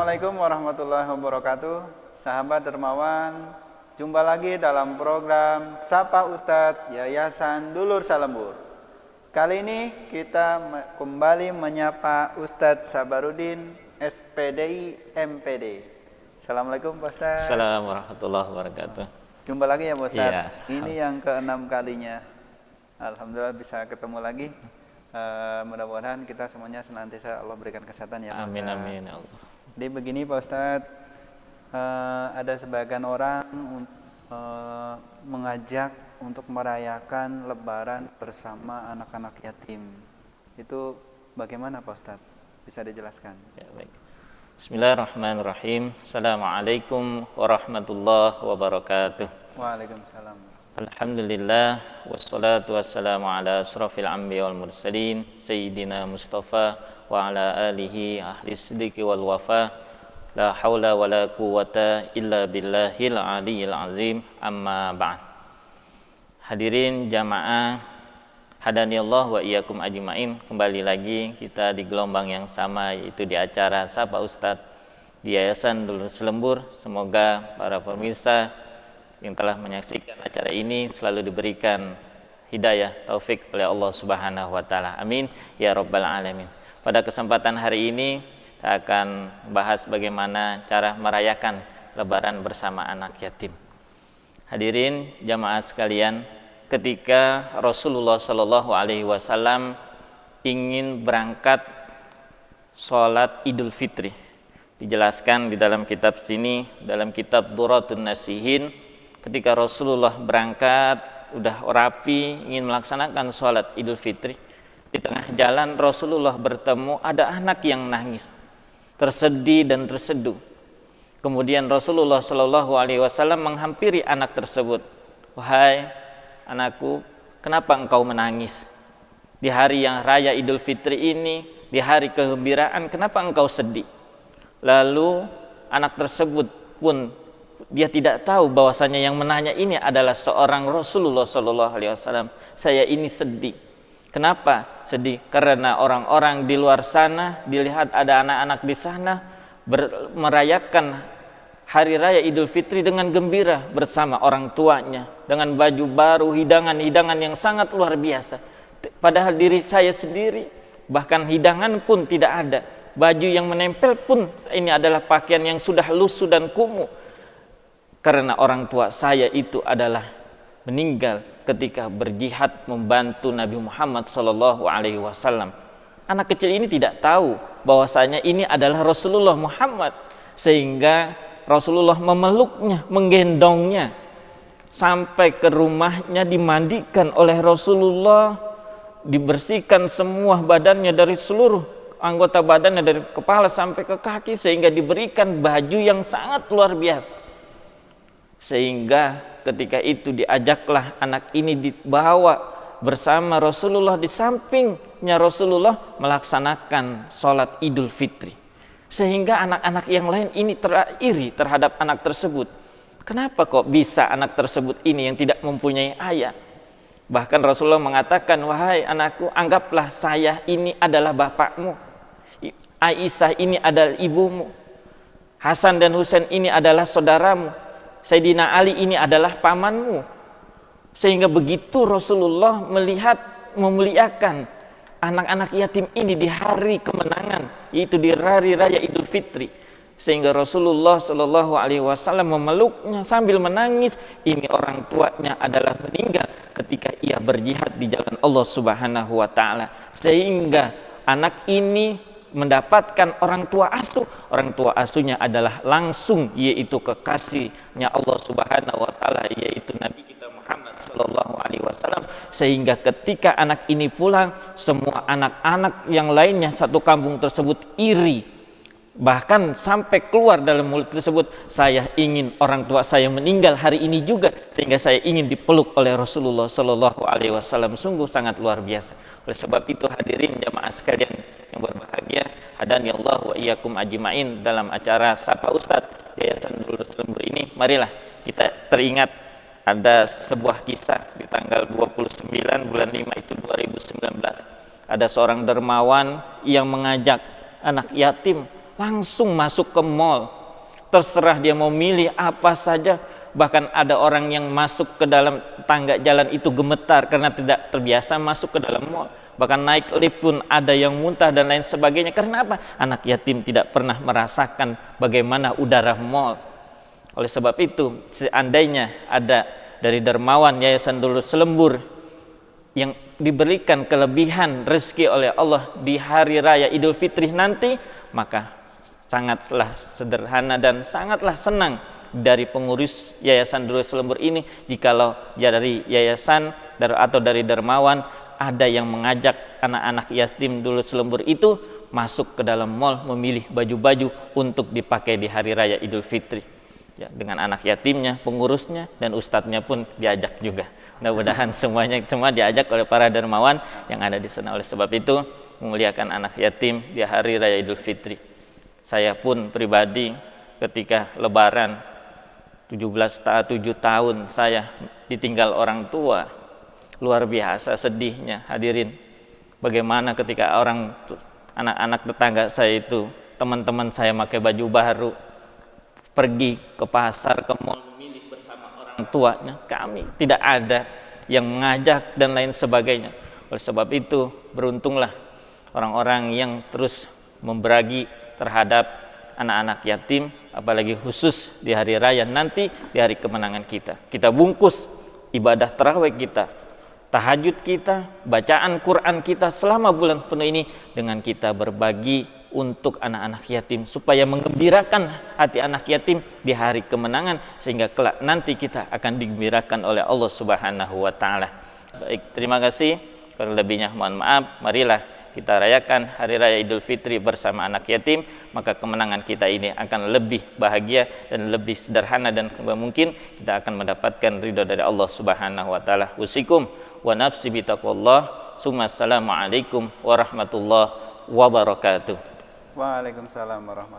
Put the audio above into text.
Assalamualaikum warahmatullahi wabarakatuh. Sahabat dermawan, jumpa lagi dalam program Sapa Ustadz Yayasan Dulur Salembur. Kali ini kita kembali menyapa Ustadz Sabarudin, SPDI MPD. Assalamualaikum Pak Ustadz. Assalamualaikum warahmatullahi wabarakatuh. Jumpa lagi ya Pak Ustadz. Iya. Ini yang ke-6 kalinya. Alhamdulillah bisa ketemu lagi. Mudah-mudahan kita semuanya senantiasa Allah berikan kesehatan ya Pak Ustadz. Amin amin ya Allah. Jadi begini Pak Ustadz, ada sebagian orang mengajak untuk merayakan Lebaran bersama anak-anak yatim. Itu bagaimana Pak Ustadz? Bisa dijelaskan? Ya, baik. Bismillahirrahmanirrahim. Assalamualaikum warahmatullahi wabarakatuh. Waalaikumsalam. Alhamdulillah wassalatu wassalamu ala asrafil anbiya wal mursalin sayyidina Mustafa wa ala alihi ahli siddiqi wal wafa. La haula wa la quwwata illa billahil aliyil azim. Amma ba'd. Hadirin jamaah hadanillah wa iyyakum ajmain. Kembali lagi kita di gelombang yang sama, yaitu di acara Sapa Ustadz di Yayasan Dulur Salembur. Semoga para pemirsa yang telah menyaksikan acara ini selalu diberikan hidayah taufik oleh Allah Subhanahu wa taala. Amin ya rabbal alamin. Pada kesempatan hari ini kita akan bahas bagaimana cara merayakan Lebaran bersama anak yatim. Hadirin jamaah sekalian, ketika Rasulullah Shallallahu Alaihi Wasallam ingin berangkat sholat Idul Fitri, dijelaskan di dalam kitab sini, dalam kitab Duratun Nasihin, ketika Rasulullah berangkat udah rapi ingin melaksanakan sholat Idul Fitri, di tengah jalan Rasulullah bertemu ada anak yang nangis, tersedih dan terseduh. Kemudian Rasulullah Shallallahu Alaihi Wasallam menghampiri anak tersebut. Wahai anakku, kenapa engkau menangis? Di hari yang raya Idul Fitri ini, di hari kegembiraan, kenapa engkau sedih? Lalu anak tersebut pun dia tidak tahu bahwasanya yang menanya ini adalah seorang Rasulullah Shallallahu Alaihi Wasallam. Saya ini sedih. Kenapa sedih? Karena orang-orang di luar sana, dilihat ada anak-anak di sana merayakan hari raya Idul Fitri dengan gembira bersama orang tuanya, dengan baju baru, hidangan-hidangan yang sangat luar biasa. Padahal diri saya sendiri bahkan hidangan pun tidak ada, baju yang menempel pun ini adalah pakaian yang sudah lusuh dan kumuh, karena orang tua saya itu adalah meninggal ketika berjihad membantu Nabi Muhammad Sallallahu Alaihi Wasallam. Anak kecil ini tidak tahu bahwasanya ini adalah Rasulullah Muhammad, sehingga Rasulullah memeluknya, menggendongnya sampai ke rumahnya, dimandikan oleh Rasulullah, dibersihkan semua badannya dari seluruh anggota badannya, dari kepala sampai ke kaki, sehingga diberikan baju yang sangat luar biasa. Sehingga ketika itu diajaklah anak ini dibawa bersama Rasulullah, di sampingnya Rasulullah melaksanakan sholat Idul Fitri, sehingga anak-anak yang lain ini teriri terhadap anak tersebut. Kenapa kok bisa anak tersebut ini yang tidak mempunyai ayah? Bahkan Rasulullah mengatakan, wahai anakku, anggaplah saya ini adalah bapakmu, Aisyah ini adalah ibumu, Hasan dan Husain ini adalah saudaramu, Sayyidina Ali ini adalah pamanmu. Sehingga begitu Rasulullah melihat memuliakan anak-anak yatim ini di hari kemenangan, yaitu di hari raya Idul Fitri, sehingga Rasulullah Shallallahu Alaihi Wasallam memeluknya sambil menangis. Ini orang tuanya adalah meninggal ketika ia berjihad di jalan Allah Subhanahu Wa Taala, sehingga anak ini mendapatkan orang tua asuh. Orang tua asuhnya adalah langsung yaitu kekasihnya Allah Subhanahu Wa Taala, yaitu Nabi kita Muhammad Sallallahu Alaihi Wasallam. Sehingga ketika anak ini pulang, semua anak-anak yang lainnya satu kampung tersebut iri, bahkan sampai keluar dalam mulut tersebut, saya ingin orang tua saya meninggal hari ini juga, sehingga saya ingin dipeluk oleh Rasulullah Sallallahu Alaihi Wasallam. Sungguh sangat luar biasa. Oleh sebab itu hadirin jamaah sekalian yang berbahagia, hadani Allah wa iyyakum ajmain, dalam acara Sapa Ustadz Yayasan Dulur Salembur ini, marilah kita teringat ada sebuah kisah di tanggal 29 bulan 5 itu 2019. Ada seorang dermawan yang mengajak anak yatim langsung masuk ke mall. Terserah dia mau milih apa saja. Bahkan ada orang yang masuk ke dalam tangga jalan itu gemetar karena tidak terbiasa masuk ke dalam mall. Bahkan naik lift pun ada yang muntah dan lain sebagainya. Karena apa? Anak yatim tidak pernah merasakan bagaimana udara mall. Oleh sebab itu, seandainya ada dari dermawan Yayasan Nurul Selembur yang diberikan kelebihan rezeki oleh Allah di hari raya Idul Fitri nanti, maka sangatlah sederhana dan sangatlah senang dari pengurus Yayasan Nurul Selembur ini jikalau dari yayasan atau dari dermawan ada yang mengajak anak-anak yatim Nurul Selembur itu masuk ke dalam mall memilih baju-baju untuk dipakai di hari raya Idul Fitri. Ya, dengan anak yatimnya, pengurusnya, dan ustadznya pun diajak juga. Mudah-mudahan semuanya cuma diajak oleh para dermawan yang ada di sana. Oleh sebab itu, memuliakan anak yatim di hari raya Idul Fitri. Saya pun pribadi ketika lebaran 7 tahun saya ditinggal orang tua, luar biasa sedihnya hadirin. Bagaimana ketika anak-anak tetangga saya itu, teman-teman saya pakai baju baru, pergi ke pasar, ke mall, memilih bersama orang tuanya, kami tidak ada yang mengajak dan lain sebagainya. Oleh sebab itu, beruntunglah orang-orang yang terus memberagi terhadap anak-anak yatim, apalagi khusus di hari raya nanti, di hari kemenangan kita. Kita bungkus ibadah tarawih kita, tahajud kita, bacaan Quran kita selama bulan penuh ini dengan kita berbagi untuk anak-anak yatim supaya menggembirakan hati anak yatim di hari kemenangan sehingga kelak nanti kita akan digembirakan oleh Allah Subhanahu wa taala. Baik, terima kasih. Kurang lebihnya mohon maaf. Marilah kita rayakan hari raya Idul Fitri bersama anak yatim, maka kemenangan kita ini akan lebih bahagia dan lebih sederhana dan mungkin kita akan mendapatkan ridha dari Allah Subhanahu wa taala. Usikum wa nafsi bitaqwallah. Assalamualaikum warahmatullahi wabarakatuh. Waalaikumsalam warahmatullahi wabarakatuh.